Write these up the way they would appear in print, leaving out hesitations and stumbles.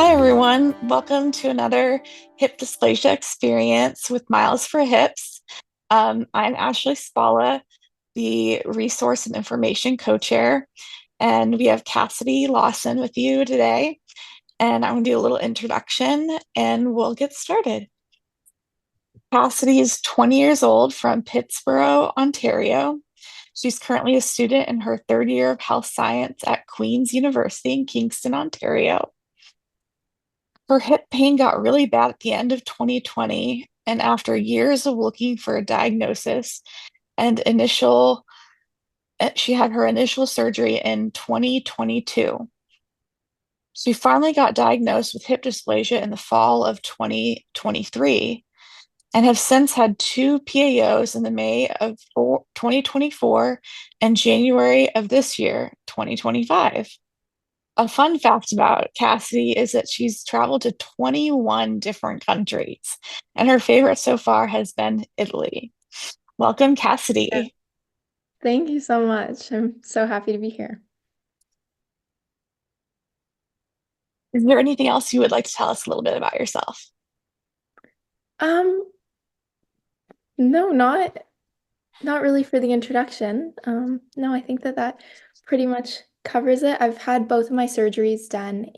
Hi, everyone. Welcome to another hip dysplasia experience with Miles for Hips. I'm Ashley Spalla, the Resource and Information Co-Chair, and we have Cassidy Lawson with you today. And I'm going to do a little introduction and we'll get started. Cassidy is 20 years old from Pittsburgh, Ontario. She's currently a student in her third year of health science at Queen's University in Kingston, Ontario. Her hip pain got really bad at the end of 2020, and after years of looking for a diagnosis and she had her initial surgery in 2022. She finally got diagnosed with hip dysplasia in the fall of 2023 and have since had two PAOs in the May of 2024 and January of this year, 2025. A fun fact about Cassidy is that she's traveled to 21 different countries, and her favorite so far has been Italy. Welcome, Yeah. Cassidy. Thank you so much. I'm so happy to be here. Is there anything else you would like to tell us a little bit about yourself? Um, no, not really for the introduction. No, I think that pretty much covers it. I've had both of my surgeries done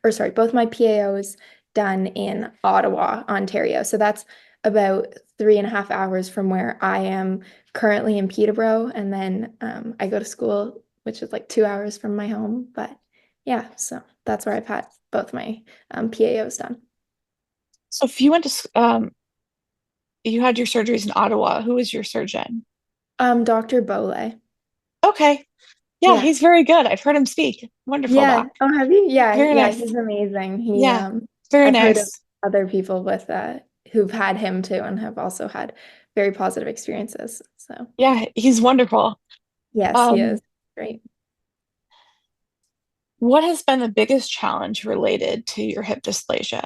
or sorry, both my PAOs done in Ottawa, Ontario. So that's about 3.5 hours from where I am currently in Peterborough, and then I go to school, which is like 2 hours from my home. But yeah, so that's where I've had both my PAOs done. So, if you had your surgeries in Ottawa, who was your surgeon? Dr. Bole. Okay. Yeah, Yeah. he's very good. I've heard him speak. Wonderful Yeah. doc. Oh, have you? Yeah, Very yeah, nice. he's amazing. Yeah, very I've heard of nice. other people with who've had him too and have also had very positive experiences. So, Yeah, he's wonderful. yes, he Um, is. Great. what has been the biggest challenge related to your hip dysplasia?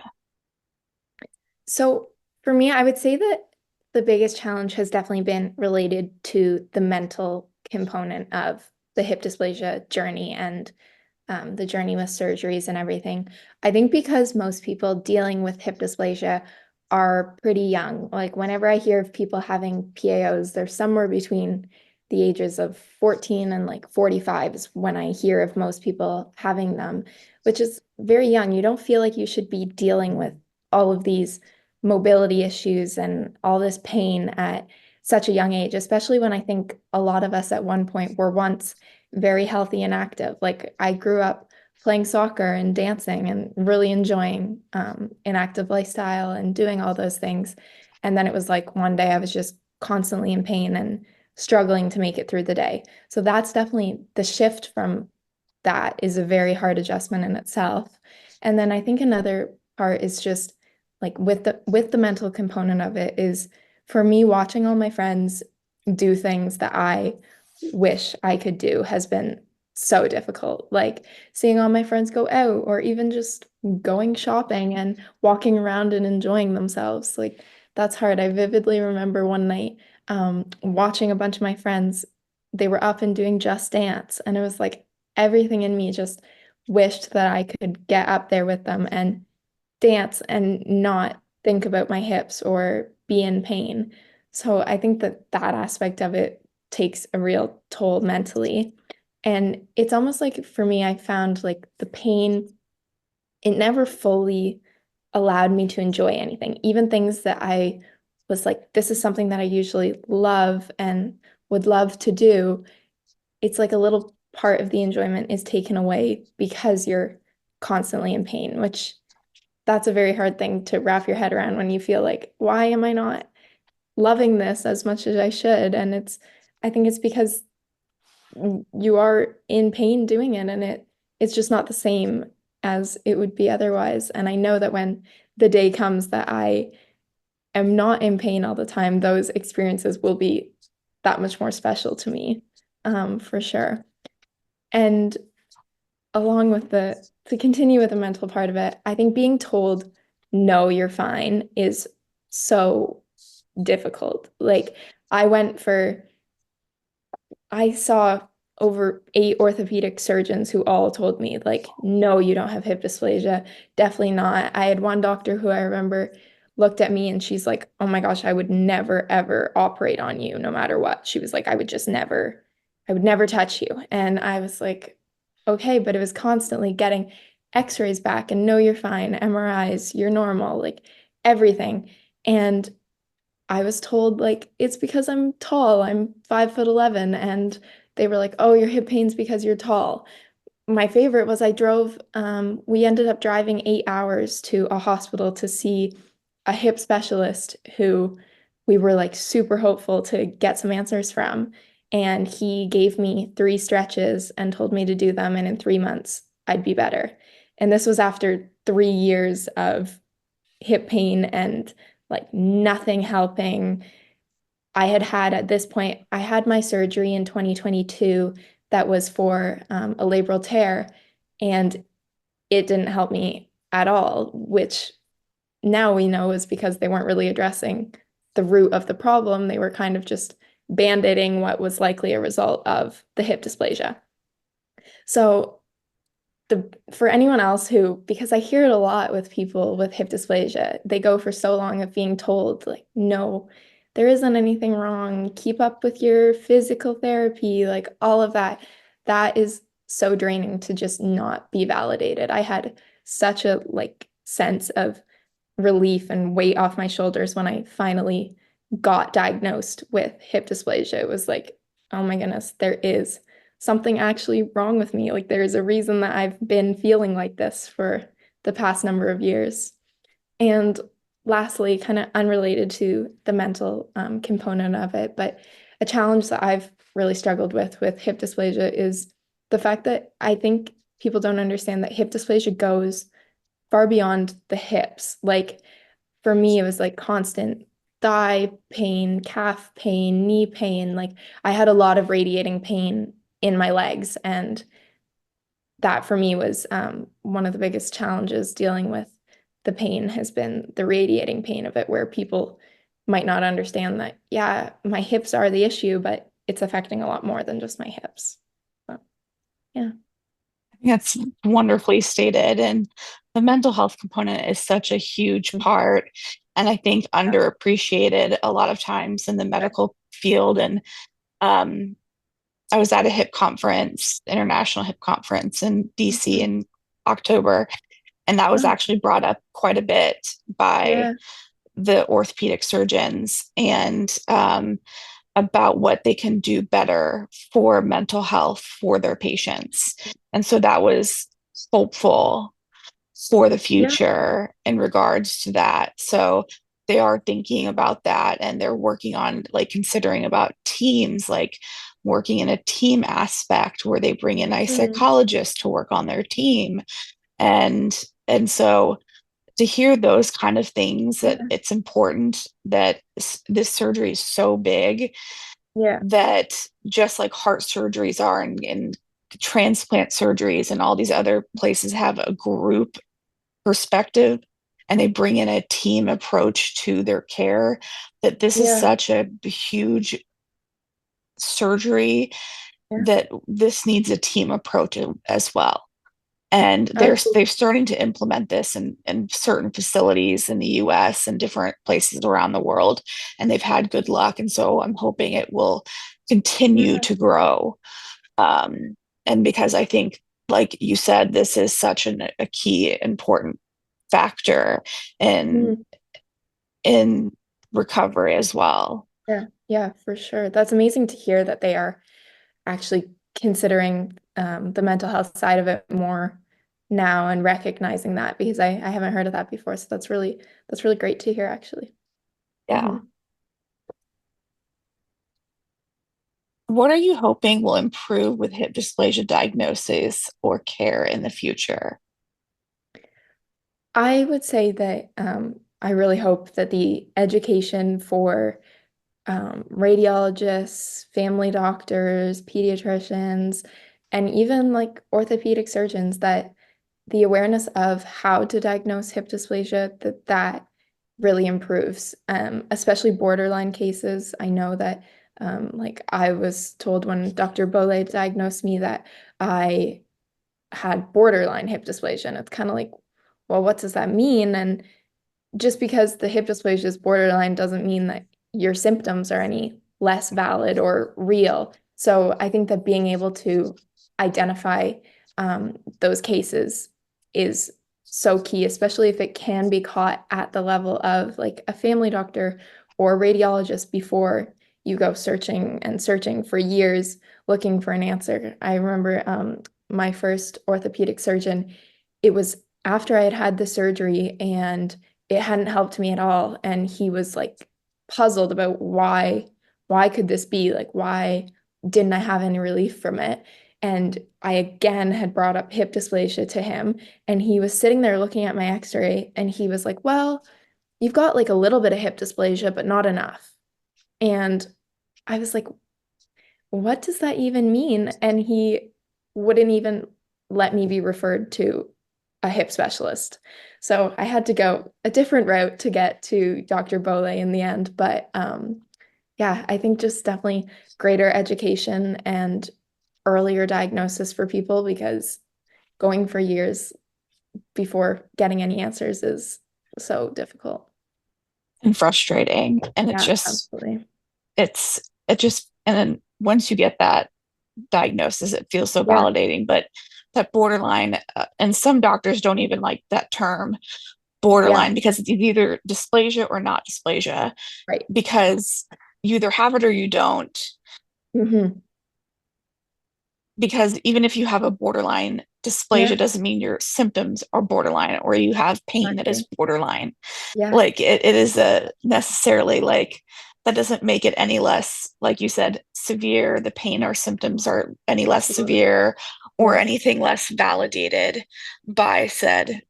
So, for me, I would say that the biggest challenge has definitely been related to the mental component of the hip dysplasia journey and the journey with surgeries and everything. I think because most people dealing with hip dysplasia are pretty young. Like whenever I hear of people having PAOs, they're somewhere between the ages of 14 and like 45 is when I hear of most people having them, which is very young. You don't feel like you should be dealing with all of these mobility issues and all this pain at such a young age, especially when I think a lot of us at one point were once very healthy and active. Like I grew up playing soccer and dancing and really enjoying an active lifestyle and doing all those things. And then it was like one day I was just constantly in pain and struggling to make it through the day. So that's definitely the shift from that is a very hard adjustment in itself. And then I think another part is just like with the mental component of it is for me watching all my friends do things that I wish I could do has been so difficult. Like seeing all my friends go out or even just going shopping and walking around and enjoying themselves. Like that's hard. I vividly remember one night watching a bunch of my friends. They were up and doing Just Dance, and it was like everything in me just wished that I could get up there with them and dance and not think about my hips or be in pain. So I think that that aspect of it takes a real toll mentally. And it's almost like for me, I found like the pain, it never fully allowed me to enjoy anything, even things that I was like, this is something that I usually love and would love to do. It's like a little part of the enjoyment is taken away because you're constantly in pain, which that's a very hard thing to wrap your head around when you feel like, why am I not loving this as much as I should? And I think it's because you are in pain doing it, and it's just not the same as it would be otherwise. And I know that when the day comes that I am not in pain all the time, those experiences will be that much more special to me, for sure. And along with to continue with the mental part of it, I think being told, no, you're fine is so difficult. Like I went for, I saw over 8 orthopedic surgeons who all told me, like, no, you don't have hip dysplasia. Definitely not. I had one doctor who I remember looked at me and she's like, oh my gosh, I would never, ever operate on you no matter what. She was like, I would never touch you. And I was like, okay, but it was constantly getting x-rays back and no, you're fine, MRIs, you're normal, like everything. And I was told like it's because I'm tall. I'm 5'11", and they were like, "Oh, your hip pain's because you're tall." My favorite was we ended up driving 8 hours to a hospital to see a hip specialist who we were like super hopeful to get some answers from. And he gave me 3 stretches and told me to do them, and in 3 months I'd be better. And this was after 3 years of hip pain and like nothing helping. At this point, I had my surgery in 2022 that was for a labral tear, and it didn't help me at all, which now we know is because they weren't really addressing the root of the problem. They were kind of just band-aiding what was likely a result of the hip dysplasia. So for anyone else who, because I hear it a lot with people with hip dysplasia, they go for so long of being told, like, no, there isn't anything wrong. Keep up with your physical therapy, like all of that. That is so draining to just not be validated. I had such a like sense of relief and weight off my shoulders when I finally got diagnosed with hip dysplasia. It was like, oh my goodness, there is something actually wrong with me. Like there is a reason that I've been feeling like this for the past number of years. And lastly, kind of unrelated to the mental component of it, but a challenge that I've really struggled with hip dysplasia is the fact that I think people don't understand that hip dysplasia goes far beyond the hips. Like for me, it was like constant thigh pain, calf pain, knee pain. Like I had a lot of radiating pain in my legs. And that for me was one of the biggest challenges dealing with the pain has been the radiating pain of it, where people might not understand that, yeah, my hips are the issue, but it's affecting a lot more than just my hips. But, yeah. That's wonderfully stated. And the mental health component is such a huge part, and I think underappreciated a lot of times in the medical field. And um, I was at a hip conference, international hip conference in DC Mhm. in October, and that was Oh, actually brought up quite a bit by yeah. the orthopedic surgeons, and about what they can do better for mental health for their patients. And so that was hopeful for the Yeah. future in regards to that. So they are thinking about that, and they're working on like considering about teams, like working in a team aspect where they bring in a Mhm. psychologist to work on their team. And so to hear those kind of things, that Yeah. it's important that this surgery is so big, Yeah. that just like heart surgeries are, and transplant surgeries and all these other places have a group perspective, and they bring in a team approach to their care, that this is Yeah. such a huge surgery, Yeah. that this needs a team approach as well. And they're Absolutely. starting to implement this in certain facilities in the US and different places around the world, and they've had good luck. And so I'm hoping it will continue Yeah. to grow. um, and because I think, like you said, this is such a key important factor in Mhm. in recovery as well. Yeah. Yeah, for sure. That's amazing to hear that they are actually considering the mental health side of it more now and recognizing that, because I haven't heard of that before. So that's really great to hear actually. Yeah. Mhm. What are you hoping will improve with hip dysplasia diagnosis or care in the future? I would say that I really hope that the education for radiologists, family doctors, pediatricians, and even like orthopedic surgeons, that the awareness of how to diagnose hip dysplasia, that really improves, especially borderline cases. I know that Like I was told when Dr. Bole diagnosed me that I had borderline hip dysplasia. And it's kind of like, well, what does that mean? And just because the hip dysplasia is borderline doesn't mean that your symptoms are any less valid or real. So I think that being able to identify those cases is so key, especially if it can be caught at the level of like a family doctor or radiologist before you go searching and searching for years looking for an answer. I remember my first orthopedic surgeon, it was after I had had the surgery and it hadn't helped me at all. And he was like puzzled about why could this be? Like, why didn't I have any relief from it? And I again had brought up hip dysplasia to him, and he was sitting there looking at my x-ray, and he was like, well, you've got like a little bit of hip dysplasia, but not enough. And I was like, what does that even mean? And he wouldn't even let me be referred to a hip specialist. So I had to go a different route to get to Dr. Bole in the end. But yeah, I think just definitely greater education and earlier diagnosis for people because going for years before getting any answers is so difficult. And frustrating. And Yeah, absolutely. it just, and then once you get that diagnosis, it feels so Yeah, validating. But that borderline, and some doctors don't even like that term yeah, borderline because it's either dysplasia or not dysplasia, right. because you either have it or you don't. Hmm. Because even if you have a borderline Yeah, dysplasia, doesn't mean your symptoms are borderline or you have pain that is exactly. borderline. Yeah, Like it is a necessarily like that doesn't make it any less, like you said, severe. The pain or symptoms are any less absolutely. severe or Yeah. anything less validated by said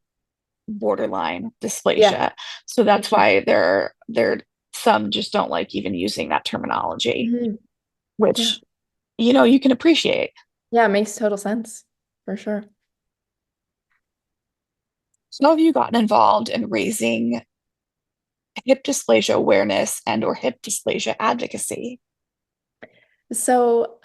borderline Yeah. dysplasia. So that's why there some just don't like even using that terminology, Mhm. Yeah. which you can appreciate. Yeah, it makes total sense for sure. So have you gotten involved in raising hip dysplasia awareness and or hip dysplasia advocacy? So,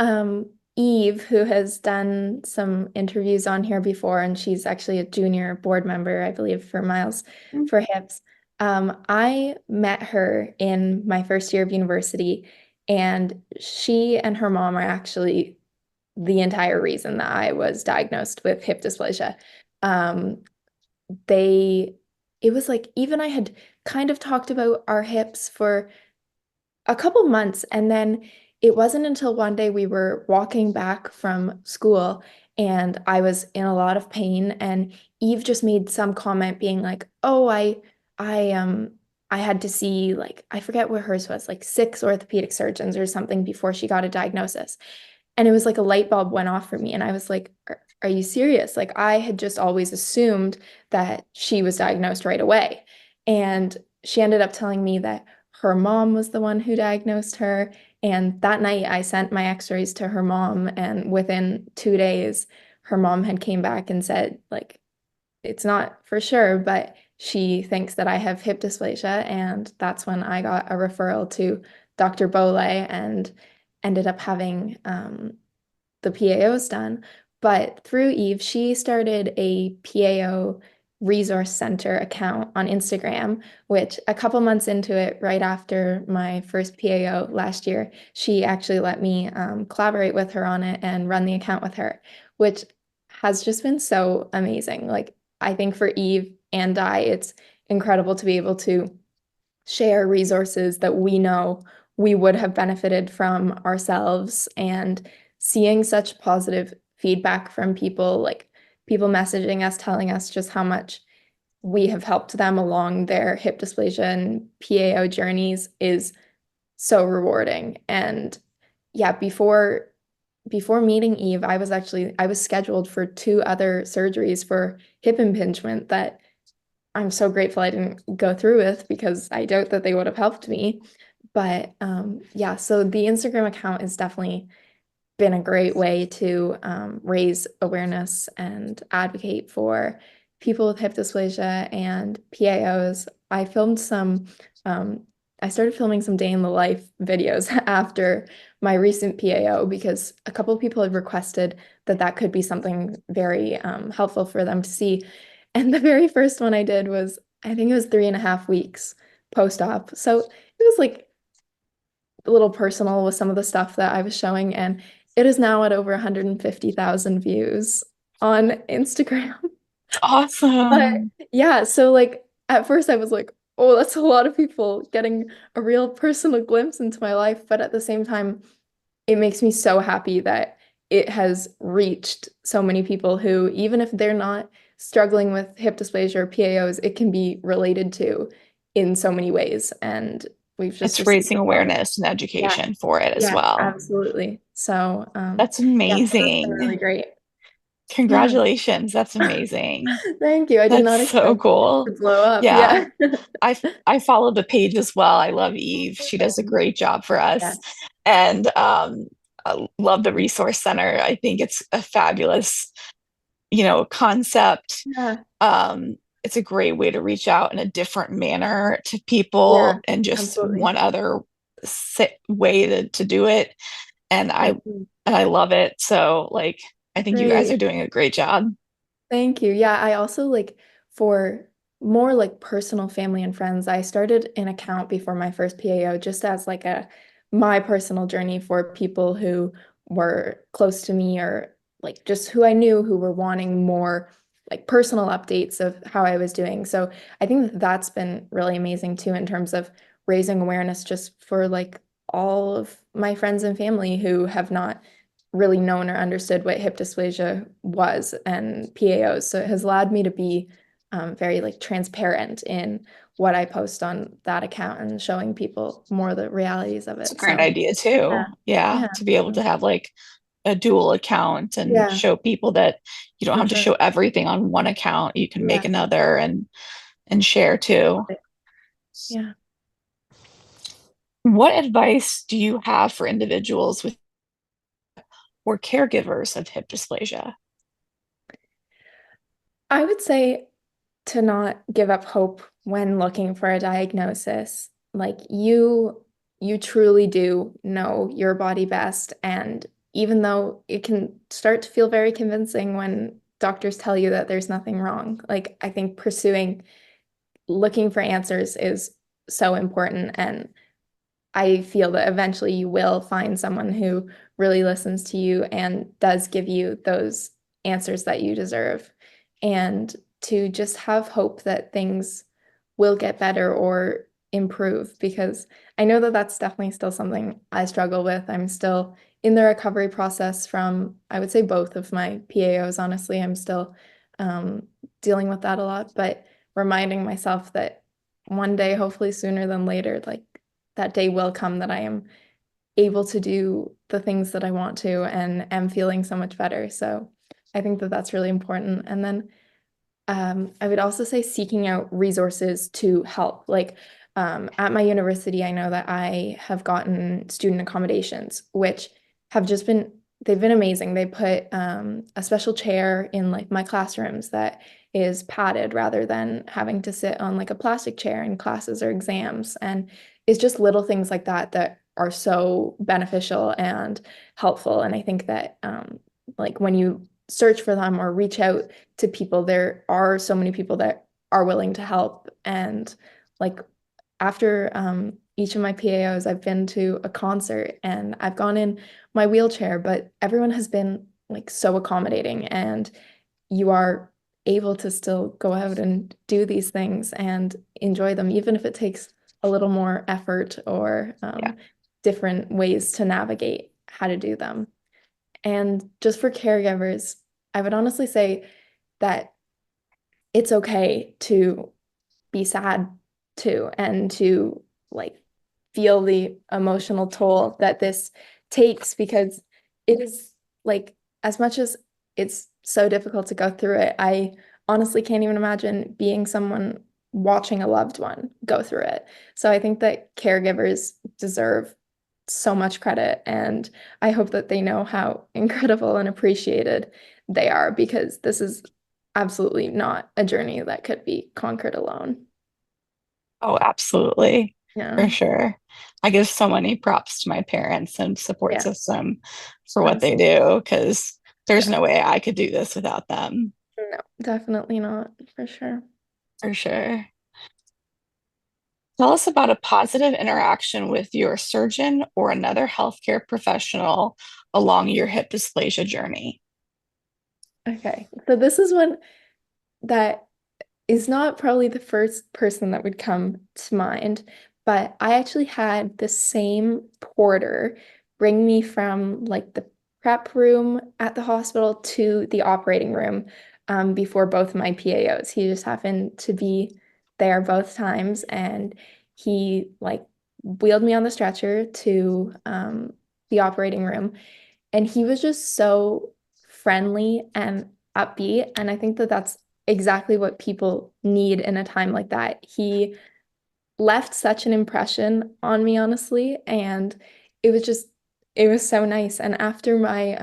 Eve, who has done some interviews on here before, and she's actually a junior board member, I believe, for Miles for Hips. I met her in my first year of university, and she and her mom are actually the entire reason that I was diagnosed with hip dysplasia. Um, they, it was like even I had kind of talked about our hips for a couple months. And then it wasn't until one day we were walking back from school and I was in a lot of pain and Eve just made some comment being like, "Oh, I I had to see like I forget what hers was, like six orthopedic surgeons or something before she got a diagnosis." And it was like a light bulb went off for me and I was like, are you serious? Like I had just always assumed that she was diagnosed right away. And she ended up telling me that her mom was the one who diagnosed her. And that night I sent my x-rays to her mom and within 2 days her mom had came back and said like it's not for sure, but she thinks that I have hip dysplasia and that's when I got a referral to Dr. Bole and ended up having the PAOs done. But through Eve, she started a PAO resource center account on Instagram, which a couple months into it, right after my first PAO last year, she actually let me collaborate with her on it and run the account with her, which has just been so amazing. Like, I think for Eve and I, it's incredible to be able to share resources that we know we would have benefited from ourselves and seeing such positive feedback from people, like people messaging us, telling us just how much we have helped them along their hip dysplasia and PAO journeys is so rewarding. And yeah, before meeting Eve, I was scheduled for two other surgeries for hip impingement that I'm so grateful I didn't go through with because I doubt that they would have helped me. But yeah, so the Instagram account has definitely been a great way to raise awareness and advocate for people with hip dysplasia and PAOs. I filmed some I started filming some day in the life videos after my recent PAO because a couple of people had requested that that could be something very helpful for them to see. And the very first one I did was, I think it was 3.5 weeks post-op. So it was like a little personal with some of the stuff that I was showing, and it is now at over 150,000 views on Instagram. It's But awesome. yeah, so like at first I was like, oh, that's a lot of people getting a real personal glimpse into my life. But at the same time, it makes me so happy that it has reached so many people who, even if they're not struggling with hip dysplasia or PAOs, it can be related to in so many ways. And we've just It's received raising a lot of, awareness and yeah, education for it as yeah, well. absolutely. So, That's yeah, so that's been really amazing. great. Yeah. Congratulations. That's amazing. Thank you. I did That's not so expect it cool. to blow up. Yeah. Yeah. I follow the page as well. I love Eve. She does a great job for us. Yes. And I love the resource center. I think it's a fabulous, concept. Yeah. It's a great way to reach out in a different manner to Yeah. people and just Absolutely. one other way to do it. And I Absolutely. and I love it. So like I think you guys are Great. doing a great job. Thank you. Yeah, I also like for more like personal family and friends, I started an account before my first PAO just as like a my personal journey for people who were close to me or like just who I knew who were wanting more like personal updates of how I was doing. So I think that that's been really amazing too in terms of raising awareness just for like all of my friends and family who have not really known or understood what hip dysplasia was and PAOs. So it has allowed me to be very like transparent in what I post on that account and showing people more of the realities of It's a it. great So idea yeah, too. Yeah, yeah, to be able to have like a dual account and yeah, show people that you don't for have to sure. show everything on one account. You can make Yes, another and share too. love it. Yeah. What advice do you have for individuals with or caregivers of hip dysplasia? I would say to not give up hope when looking for a diagnosis. Like you truly do know your body best. And even though it can start to feel very convincing when doctors tell you that there's nothing wrong, like I think pursuing looking for answers is so important. And I feel that eventually you will find someone who really listens to you and does give you those answers that you deserve. And to just have hope that things will get better or improve, because I know that that's definitely still something I struggle with. I'm still in the recovery process from, I would say, both of my PAOs. Honestly, I'm still um, dealing with that a lot, but reminding myself that one day, hopefully sooner than later, like that day will come that I am able to do the things that I want to and am feeling so much better. So I think that that's really important. And then I would also say seeking out resources to help. Like at my university, I know that I have gotten student accommodations, which have just been, they've been amazing. They put a special chair in like my classrooms that is padded rather than having to sit on like a plastic chair in classes or exams. And it's just little things like that that are so beneficial and helpful. And I think that like when you search for them or reach out to people, there are so many people that are willing to help. And like after each of my PAOs, I've been to a concert and I've gone in my wheelchair, but everyone has been like so accommodating and you are able to still go out and do these things and enjoy them, even if it takes a little more effort or Yeah. different ways to navigate how to do them. And just for caregivers, I would honestly say that it's okay to be sad too and to like feel the emotional toll that this takes because it is like as much as it's so difficult to go through it, I honestly can't even imagine being someone watching a loved one go through it. So I think that caregivers deserve so much credit and I hope that they know how incredible and appreciated they are because this is absolutely not a journey that could be conquered alone. Oh, absolutely. For Yeah. sure. I give so many props to my parents and support Yeah. system for what they Absolutely. do because there's Yeah. no way I could do this without them. No, definitely not, for sure. For sure. Tell us about a positive interaction with your surgeon or another healthcare professional along your hip dysplasia journey. Okay. So this is one that is not probably the first person that would come to mind, but I actually had the same porter bring me from like the prep room at the hospital to the operating room before both of my PAOs. He just happened to be there both times, and he like wheeled me on the stretcher to the operating room, and he was just so friendly and upbeat. And I think that that's exactly what people need in a time like that. He left such an impression on me, honestly, and it was just it was so nice. And after my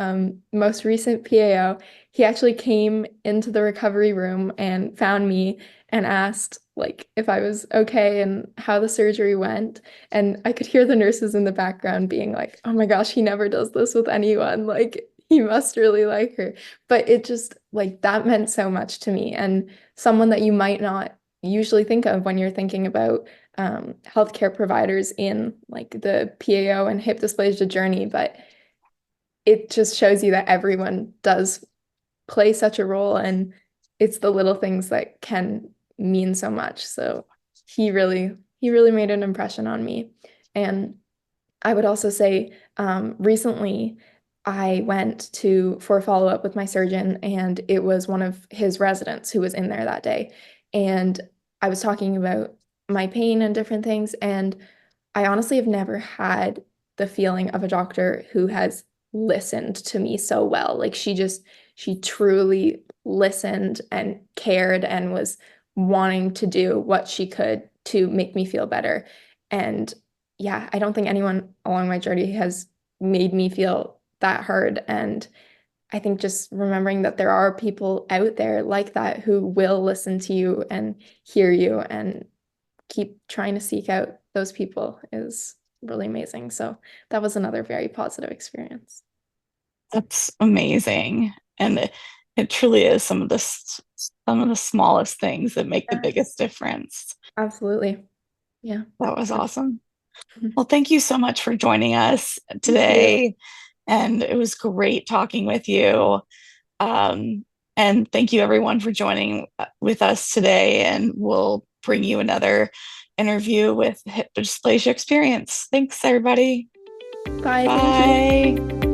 most recent PAO, he actually came into the recovery room and found me and asked like if I was okay and how the surgery went. And I could hear the nurses in the background being like, "Oh my gosh, he never does this with anyone. Like he must really like her." But it just like that meant so much to me, and someone that you might not usually think of when you're thinking about healthcare providers in like the PAO and hip dysplasia journey, but it just shows you that everyone does play such a role, and it's the little things that can mean so much. So he really made an impression on me. And I would also say recently I went to for a follow-up with my surgeon, and it was one of his residents who was in there that day. And I was talking about my pain and different things, and I honestly have never had the feeling of a doctor who has listened to me so well. Like she truly listened and cared and was wanting to do what she could to make me feel better. And yeah, I don't think anyone along my journey has made me feel that hard. And I think just remembering that there are people out there like that who will listen to you and hear you and keep trying to seek out those people is really amazing. So that was another very positive experience. That's amazing. And it truly is some of the smallest things that make the Yeah, biggest difference. absolutely. Yeah. That was awesome. Well, thank you so much for joining us Thank you. today. And it was great talking with you. And thank you everyone for joining with us today. And we'll bring you another interview with Hip Dysplasia Experience. Thanks, everybody. Bye. Thank you. Bye.